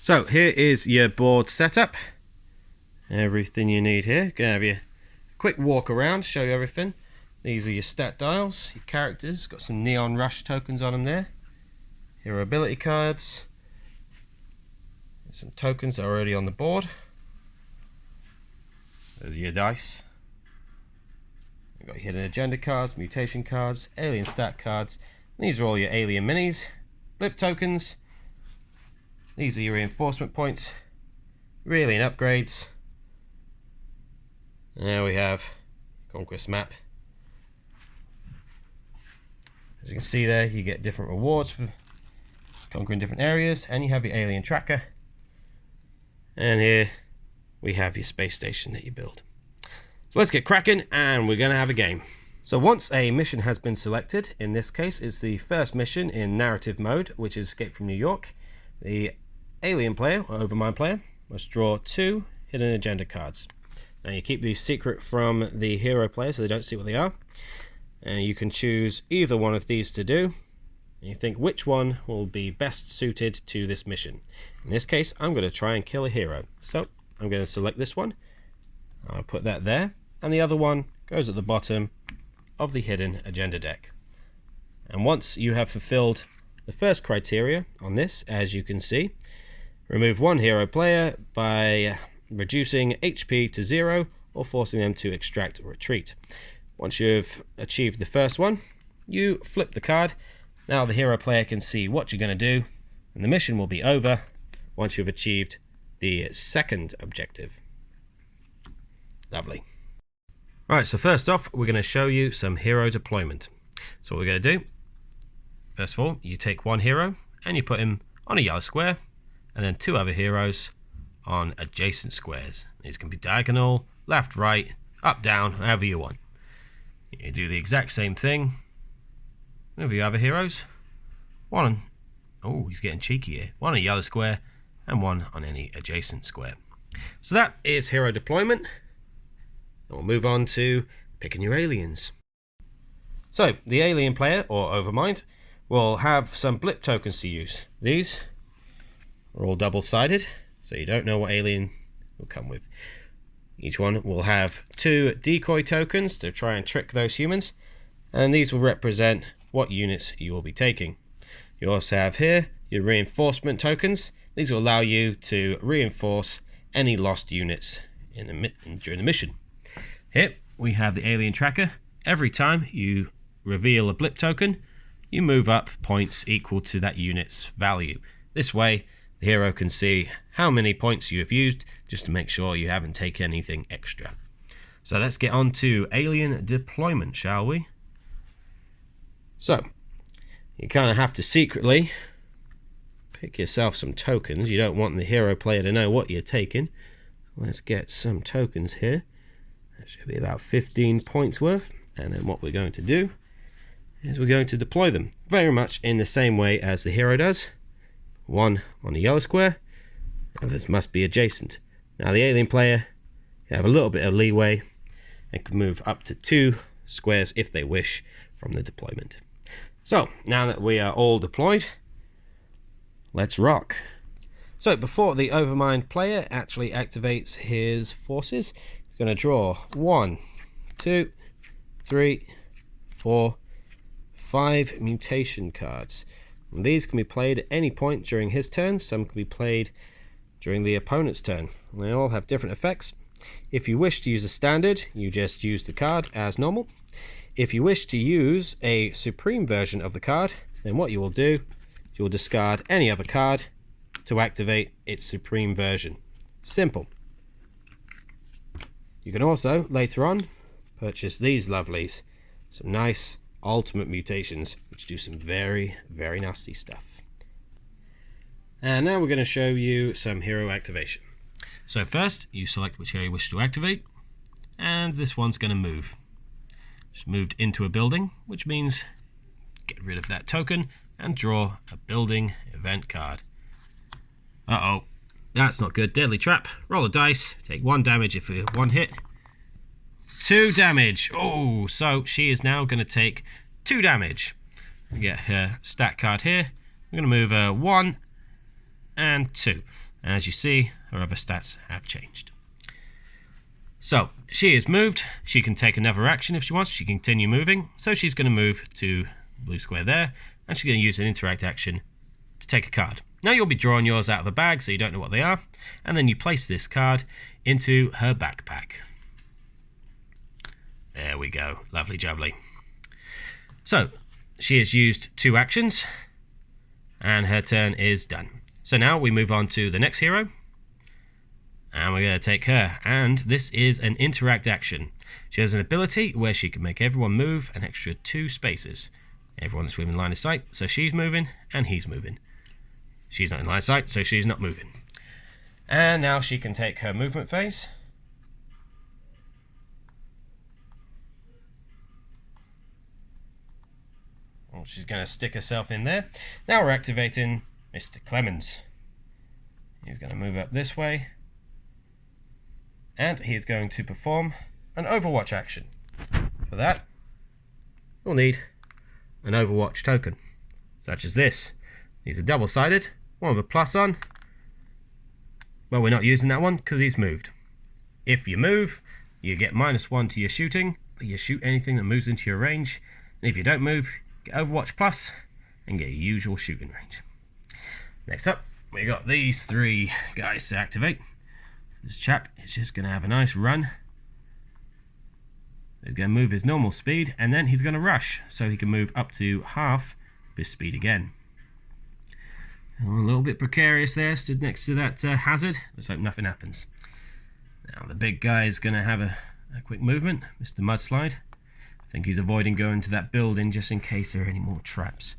So here is your board setup. Everything you need here. Gonna have you a quick walk around, show you everything. These are your stat dials, your characters. Got some Neon Rush tokens on them there. Hero ability cards. Some tokens that are already on the board. Those are your dice. You've got your hidden agenda cards, mutation cards, alien stat cards. These are all your alien minis, blip tokens. These are your reinforcement points, alien upgrades. Now we have Conquest map. As you can see there, you get different rewards for conquering different areas, and you have your alien tracker. And here we have your space station that you build. So let's get cracking, and we're going to have a game. So once a mission has been selected, in this case it's the first mission in narrative mode, which is Escape from New York, the alien player, or Overmind player, must draw 2 hidden agenda cards. Now you keep these secret from the hero player so they don't see what they are. And you can choose either one of these to do. And you think which one will be best suited to this mission. In this case, I'm going to try and kill a hero. So I'm going to select this one. I'll put that there. And the other one goes at the bottom of the hidden agenda deck. And once you have fulfilled the first criteria on this, as you can see, remove one hero player by reducing HP to 0 or forcing them to extract or retreat. Once you've achieved the first one, you flip the card. Now the hero player can see what you're going to do, and the mission will be over once you've achieved the second objective. Lovely. Alright, so first off, we're going to show you some hero deployment. So what we're going to do, first of all, you take one hero and you put him on a yellow square, and then 2 other heroes on adjacent squares. These can be diagonal, left, right, up, down, however you want. You do the exact same thing with your other heroes. One on, oh, he's getting cheeky here. One on a yellow square and one on any adjacent square. So that is hero deployment. And we'll move on to picking your aliens. So the alien player, or Overmind, will have some blip tokens to use. These are all double-sided, so you don't know what alien will come with. Each one will have 2 decoy tokens to try and trick those humans, and these will represent what units you will be taking. You also have here your reinforcement tokens. These will allow you to reinforce any lost units during the mission. Here we have the alien tracker. Every time you reveal a blip token, you move up points equal to that unit's value. This way the hero can see how many points you have used, just to make sure you haven't taken anything extra. So let's get on to alien deployment, shall we? So you kind of have to secretly pick yourself some tokens. You don't want the hero player to know what you're taking. Let's get some tokens here. That should be about 15 points worth. And then what we're going to do is we're going to deploy them very much in the same way as the hero does. One on the yellow square, others must be adjacent. Now the alien player can have a little bit of leeway and can move up to 2 squares if they wish from the deployment. So now that we are all deployed, let's rock. So before the Overmind player actually activates his forces, he's going to draw 1, 2, 3, 4, 5 mutation cards. And these can be played at any point during his turn. Some can be played during the opponent's turn. And they all have different effects. If you wish to use a standard, you just use the card as normal. If you wish to use a supreme version of the card, then what you will do is you will discard any other card to activate its supreme version. Simple. You can also, later on, purchase these lovelies. Some nice ultimate mutations, which do some very, very nasty stuff. And now we're going to show you some hero activation. So first, you select which hero you wish to activate, and this one's going to move. It's moved into a building, which means get rid of that token and draw a building event card. Uh-oh, that's not good. Deadly trap. Roll a dice. Take 1 damage if you 1 hit. 2 damage. Oh, so she is now going to take 2 damage. We get her stat card here. We're going to move 1 and 2. And as you see, her other stats have changed. So she is moved. She can take another action if she wants. She can continue moving. So she's going to move to the blue square there, and she's going to use an interact action to take a card. Now you'll be drawing yours out of the bag, so you don't know what they are, and then you place this card into her backpack. There we go. Lovely jubbly. So she has used 2 actions, and her turn is done. So now we move on to the next hero. And we're going to take her, and this is an interact action. She has an ability where she can make everyone move an extra 2 spaces. Everyone's within line of sight, so she's moving, and he's moving. She's not in line of sight, so she's not moving. And now she can take her movement phase. Well, she's going to stick herself in there. Now we're activating Mr. Clemens. He's going to move up this way. And he's going to perform an Overwatch action. For that, we'll need an Overwatch token, such as this. These are double-sided, one with a plus on. Well, we're not using that one because he's moved. If you move, you get -1 to your shooting. You shoot anything that moves into your range. And if you don't move, get Overwatch Plus and get your usual shooting range. Next up, we got these 3 guys to activate. This chap is just going to have a nice run. He's going to move his normal speed, and then he's going to rush, so he can move up to half his speed again. A little bit precarious there, stood next to that hazard. Let's hope nothing happens. Now the big guy is going to have a quick movement, Mr. Mudslide. I think he's avoiding going to that building just in case there are any more traps.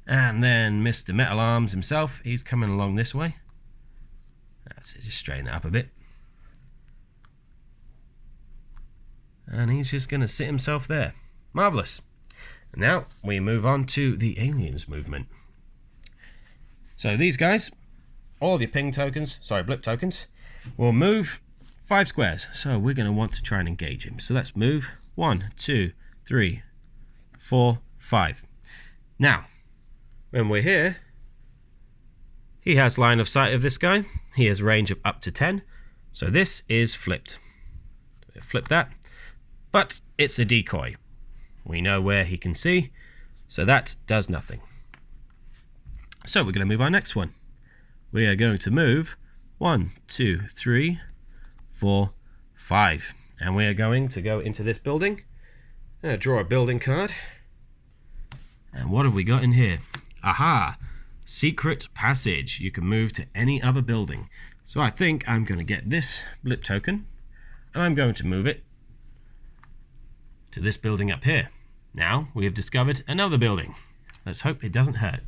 And then Mr. Metal Arms himself, he's coming along this way. That's it, just straighten that up a bit. And he's just going to sit himself there. Marvellous. And now we move on to the aliens movement. So these guys, all of your ping tokens, blip tokens, will move 5 squares. So we're going to want to try and engage him. So let's move 1, 2, 3, 4, 5. Now, when we're here, he has line of sight of this guy. He has range of up to 10. So this is flipped. Flip that. But it's a decoy. We know where he can see, so that does nothing. So we're going to move our next one. We are going to move 1, 2, 3, 4, 5. And we are going to go into this building. Draw a building card. And what have we got in here? Aha! Secret passage. You can move to any other building. So I think I'm going to get this blip token, and I'm going to move it to this building up here. Now we have discovered another building. Let's hope it doesn't hurt.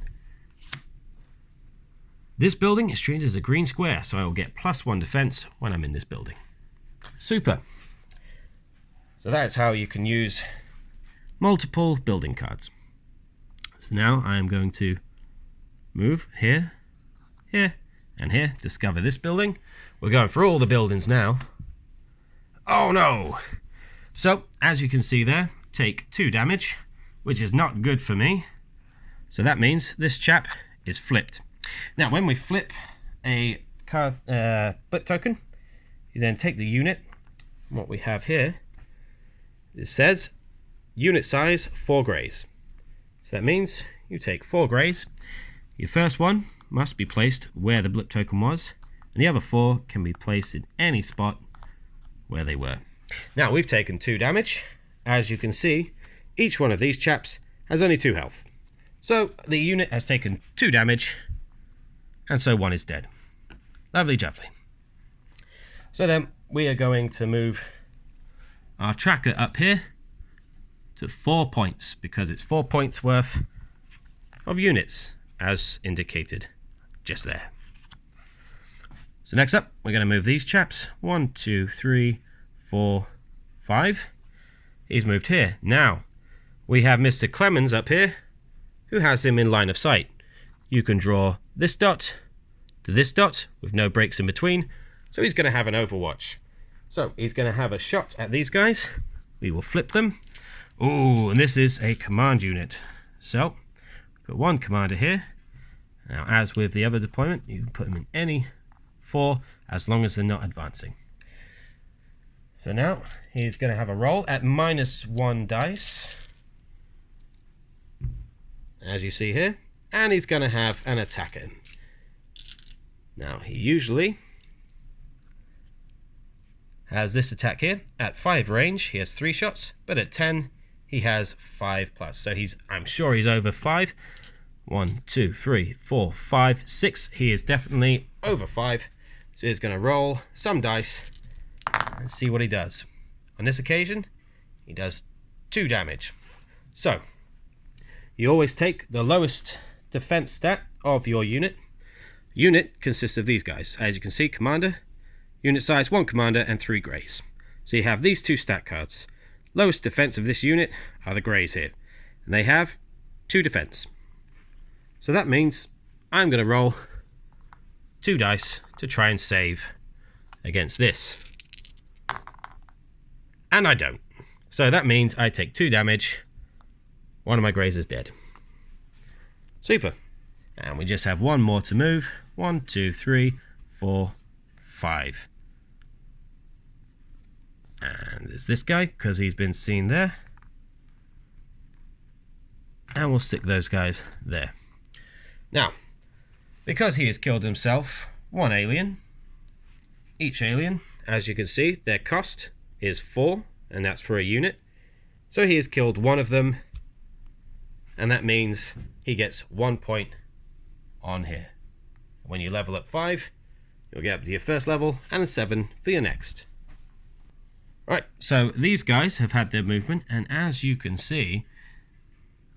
This building is treated as a green square, so I will get +1 defense when I'm in this building. Super. So that's how you can use multiple building cards. So now I am going to move here, here, and here. Discover this building. We're going for all the buildings now. Oh no! So, as you can see there, take 2 damage, which is not good for me. So that means this chap is flipped. Now, when we flip a card, blip token, you then take the unit. What we have here, it says unit size 4 greys. So that means you take 4 greys. Your first one must be placed where the blip token was, and the other 4 can be placed in any spot where they were. Now we've taken 2 damage. As you can see, each one of these chaps has only 2 health. So the unit has taken 2 damage, and so 1 is dead. Lovely jubbly. So then we are going to move our tracker up here to 4 points, because it's 4 points worth of units, as indicated just there. So next up, we're going to move these chaps. 1, 2, 3, 4, 5. He's moved here. Now, we have Mr. Clemens up here, who has him in line of sight. You can draw this dot to this dot with no breaks in between, so he's going to have an Overwatch. So he's going to have a shot at these guys. We will flip them. Ooh, and this is a command unit. So, put 1 commander here. Now, as with the other deployment, you can put them in any 4, as long as they're not advancing. So now he's going to have a roll at -1 dice, as you see here, and he's going to have an attacker. Now he usually has this attack here. At 5 range he has 3 shots, but at 10 he has 5+. So I'm sure he's over 5. 1, 2, 3, 4, 5, 6. He is definitely over 5. So he's going to roll some dice and see what he does. On this occasion, he does 2 damage. So you always take the lowest defense stat of your unit. Unit consists of these guys. As you can see, commander, unit size 1 commander, and 3 greys. So you have these 2 stat cards. Lowest defense of this unit are the greys here, and they have 2 defense. So that means I'm going to roll 2 dice to try and save against this. And I don't. So that means I take 2 damage. One of my greys is dead. Super. And we just have 1 more to move. 1, 2, 3, 4, 5. And there's this guy, because he's been seen there. And we'll stick those guys there. Now, because he has killed himself 1 alien, each alien, as you can see, their cost is 4, and that's for a unit. So he has killed 1 of them, and that means he gets 1 point on here. When you level up 5, you'll get up to your first level, and a 7 for your next. Right, so these guys have had their movement, and as you can see,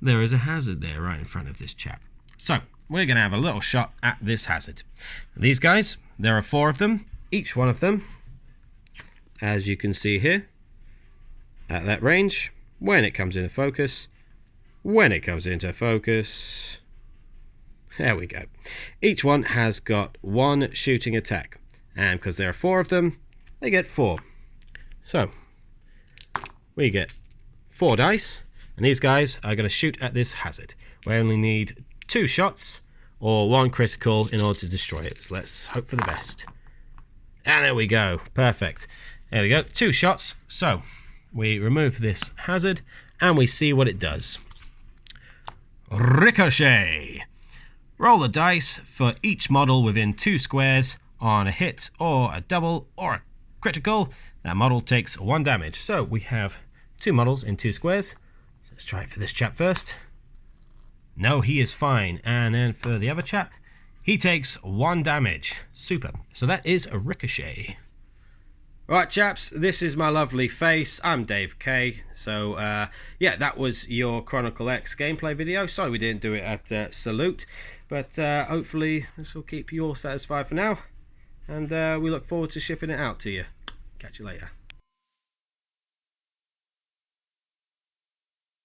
there is a hazard there right in front of this chap. So we're going to have a little shot at this hazard. These guys, there are 4 of them. Each one of them, as you can see here, at that range, when it comes into focus, there we go. Each one has got 1 shooting attack, and because there are 4 of them, they get 4. So we get 4 dice, and these guys are going to shoot at this hazard. We only need 2 shots or 1 critical in order to destroy it. So let's hope for the best. And there we go. Perfect. There we go. 2 shots. So we remove this hazard and we see what it does. Ricochet. Roll the dice for each model within 2 squares. On a hit or a double or a critical, that model takes 1 damage. So we have 2 models in 2 squares. So let's try it for this chap first. No, he is fine. And then for the other chap, he takes 1 damage. Super. So that is a Ricochet. Alright chaps, this is my lovely face. I'm Dave K. So yeah, that was your Chronicle X gameplay video. Sorry we didn't do it at Salute, but hopefully this will keep you all satisfied for now. And we look forward to shipping it out to you. Catch you later.